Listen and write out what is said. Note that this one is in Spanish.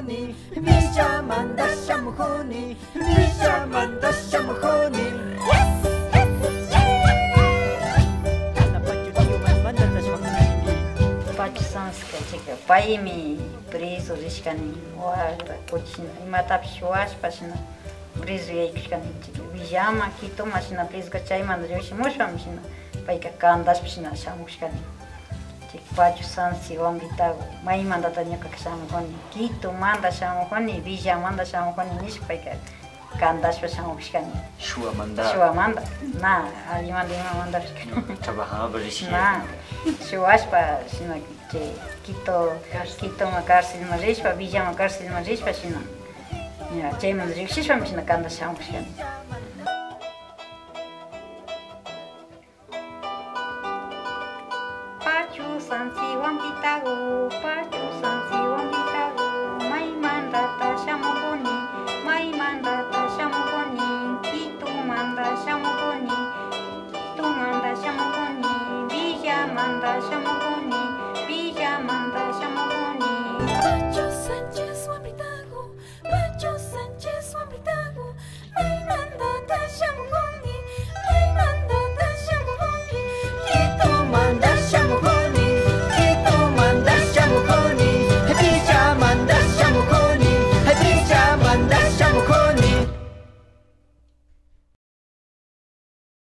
shamuhuni, Villamanda shamuhuni, Villamanda shamuhuni. Pachu Sanska chica, paimi preso rishkani, wala cochina, imatapish washpashina, preso yaikushkani chica, Villama, Quito, mashina preso kachay mandrioshi mushwamishina, paika kandashpishina shamushkani. Pachu Sansi wambitago, may mandata ñuka shamuhuni, Quito manda shamuhuni, Villa manda shamuhuni nishpaika kandashpa shamushkani. Shua manda. Shua manda, na, alimanda ima manda shkani. Trabajaba rishki. Na, shuashpa shina que Quito ma cárcel ma rishpa, Villa ma cárcel ma rishpa shina. Ya, chay ma rishpa shina kanda shamushkani. Pachu Sansi wambitago, Pachu Sansi wambitago, may mandata shamuhuni, may mandata shamuhuni, Quito manda shamuhuni, Quito manda shamuhuni, Villa manda shamuhuni.